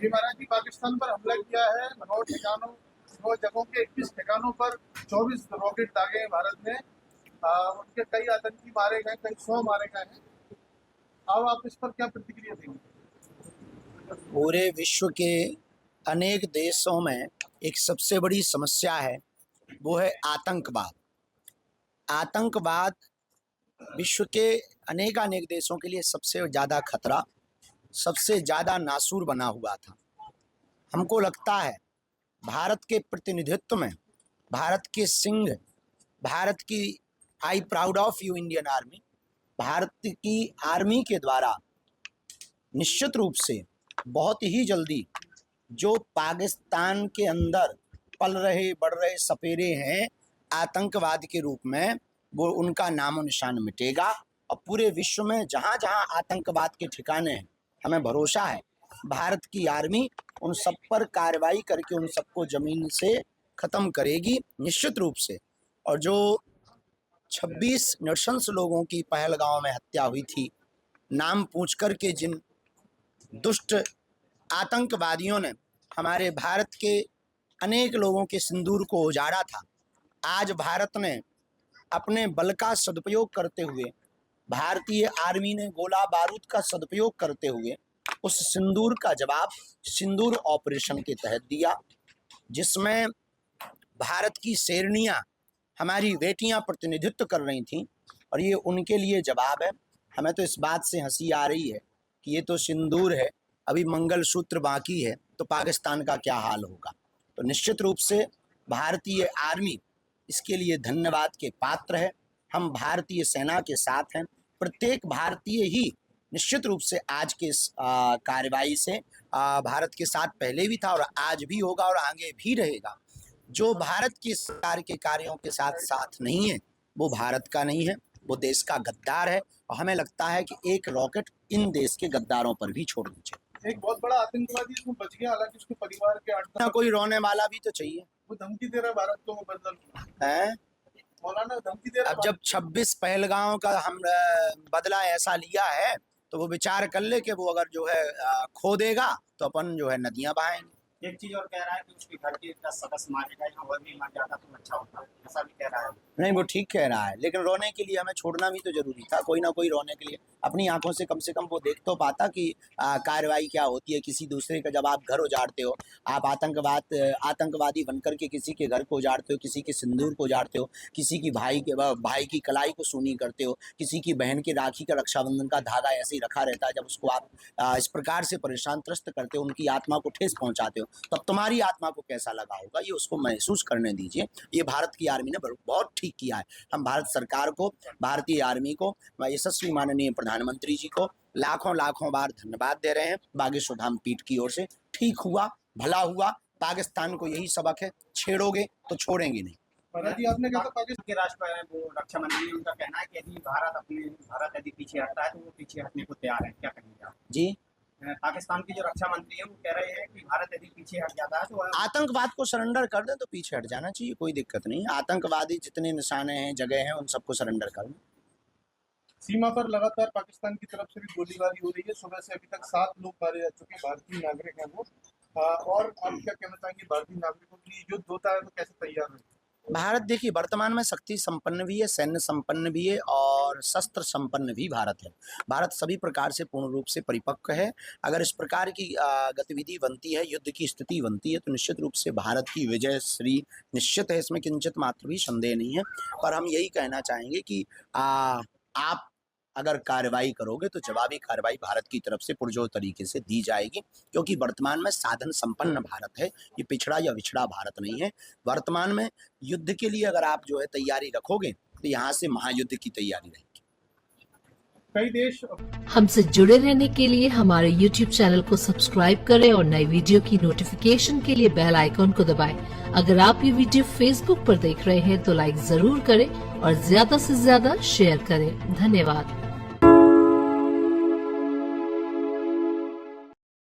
जी महाराज जी, पाकिस्तान पर हमला किया है। 9 जगहों के 21 ठिकानों पर 24 रॉकेट दागे हैं भारत ने। उनके कई आतंकी मारे गए, कई 100 मारे गए हैं। अब आप इस पर क्या प्रतिक्रिया देंगे? पूरे विश्व के अनेक देशों में एक सबसे बड़ी समस्या है, वो है आतंकवाद। आतंकवाद विश्व के अनेक देशों के लिए सबसे ज़्यादा खतरा, सबसे ज़्यादा नासूर बना हुआ था। हमको लगता है भारत के प्रतिनिधित्व में, भारत के सिंह, भारत की I proud of you Indian army, Bharat की आर्मी के द्वारा निश्चित रूप से बहुत ही जल्दी जो पाकिस्तान के अंदर पल रहे बढ़ रहे सपेरे हैं आतंकवाद के रूप में, वो उनका नामो निशान मिटेगा। और पूरे विश्व में जहाँ जहाँ आतंकवाद के ठिकाने हैं, हमें भरोसा है भारत की आर्मी उन सब पर कार्रवाई करके उन सबको ज़मीन से ख़त्म करेगी निश्चित रूप से। और जो 26 नृशंस लोगों की पहलगांव में हत्या हुई थी, नाम पूछ कर के जिन दुष्ट आतंकवादियों ने हमारे भारत के अनेक लोगों के सिंदूर को उजाड़ा था, आज भारत ने अपने बल का सदुपयोग करते हुए, भारतीय आर्मी ने गोला बारूद का सदुपयोग करते हुए उस सिंदूर का जवाब सिंदूर ऑपरेशन के तहत दिया, जिसमें भारत की शेरनियां, हमारी बेटियां प्रतिनिधित्व कर रही थीं। और ये उनके लिए जवाब है। हमें तो इस बात से हंसी आ रही है कि ये तो सिंदूर है, अभी मंगलसूत्र बाकी है, तो पाकिस्तान का क्या हाल होगा। तो निश्चित रूप से भारतीय आर्मी इसके लिए धन्यवाद के पात्र है। हम भारतीय सेना के साथ हैं। प्रत्येक भारतीय ही निश्चित रूप से आज के इस कार्रवाई से भारत के साथ पहले भी था और आज भी होगा और आगे भी रहेगा। जो भारत की सरकार के कार्यों के साथ साथ नहीं है, वो भारत का नहीं है, वो देश का गद्दार है। और हमें लगता है कि एक रॉकेट इन देश के गद्दारों पर भी छोड़नी चाहिए। एक बहुत बड़ा आतंकवादी इसमें बच गया, हालांकि उसके परिवार के 8 कोई रोने वाला भी तो चाहिए। वो धमकी दे रहा है भारत को, वो बदल है मौलाना धमकी दे रहा है। अब जब 26 पहलगांव का हम बदला ऐसा लिया है, तो वो विचार कर ले कि वो अगर जो है खो देगा तो अपन जो है नदियां बहाएंगे। एक चीज और कह रहा है कि उसके घर के इतना सदस्य मारेगा या और भी मर जाता तो अच्छा होता, ऐसा भी कह रहा है। नहीं, वो ठीक कह रहा है, लेकिन रोने के लिए हमें छोड़ना भी तो जरूरी था। कोई ना कोई रोने के लिए अपनी आंखों से कम वो देख तो पाता कि कार्रवाई क्या होती है। किसी दूसरे का जब आप घर उजाड़ते हो, आप आतंकवादी बनकर के किसी के घर को उजाड़ते हो, किसी के सिंदूर को उजाड़ते हो, किसी की भाई की कलाई को सूनी करते हो, किसी की बहन की राखी का रक्षाबंधन का धागा ऐसे ही रखा रहता है, जब उसको आप इस प्रकार से परेशान त्रस्त करते हो, उनकी आत्मा को ठेस पहुंचाते हो, तब तुम्हारी आत्मा को कैसा लगा होगा, ये उसको महसूस करने दीजिए। ये भारत की आर्मी ने बहुत ठीक किया है। हम भारत सरकार को, भारतीय आर्मी को, यशस्वी माननीय प्रधानमंत्री जी को लाखों बार धन्यवाद दे रहे हैं। बागेश्वर धाम पीठ की ओर से ठीक हुआ, भला हुआ। पाकिस्तान को यही सबक है, छेड़ोगे तो छोड़ेंगे नहीं। आपने कहा था पाकिस्तान के राष्ट्रपति रक्षा मंत्री, उनका कहना है कि यदि भारत यदि पीछे हटता है तो वो पीछे हटने को तैयार है, क्या कहेंगे आप? जी, पाकिस्तान की जो रक्षा मंत्री है वो कह रहे हैं कि भारत यदि पीछे हट जाता है तो आतंकवाद को सरेंडर कर दे तो पीछे हट जाना चाहिए, कोई दिक्कत नहीं। आतंकवादी जितने निशाने हैं, जगह हैं, उन सबको सरेंडर कर दें। सीमा पर लगातार पाकिस्तान की तरफ से भी गोलीबारी हो रही है। सुबह से अभी तक 7 लोग मारे जा चुके हैं, भारतीय नागरिक हैं वो। और आप क्या कहना चाहेंगे, भारतीय नागरिकों के लिए युद्ध होता है तो कैसे तैयार है भारत? देखिए, वर्तमान में शक्ति संपन्न भी है, सैन्य संपन्न भी है और शस्त्र संपन्न भी भारत है। भारत सभी प्रकार से पूर्ण रूप से परिपक्व है। अगर इस प्रकार की गतिविधि बनती है, युद्ध की स्थिति बनती है, तो निश्चित रूप से भारत की विजय श्री निश्चित है, इसमें किंचित मात्र भी संदेह नहीं है। पर हम यही कहना चाहेंगे कि आप अगर कार्रवाई करोगे तो जवाबी कार्रवाई भारत की तरफ से पुरजोर तरीके से दी जाएगी, क्योंकि वर्तमान में साधन संपन्न भारत है, ये पिछड़ा या विछड़ा भारत नहीं है। वर्तमान में युद्ध के लिए अगर आप जो है तैयारी रखोगे तो यहाँ से महायुद्ध की तैयारी रहेगी। कई देश हमसे जुड़े रहने के लिए हमारे YouTube चैनल को सब्सक्राइब करें और नई वीडियो की नोटिफिकेशन के लिए बेल आइकॉन को दबाएं। अगर आप ये वीडियो Facebook पर देख रहे हैं तो लाइक जरूर करें और ज्यादा से ज्यादा शेयर करें। धन्यवाद।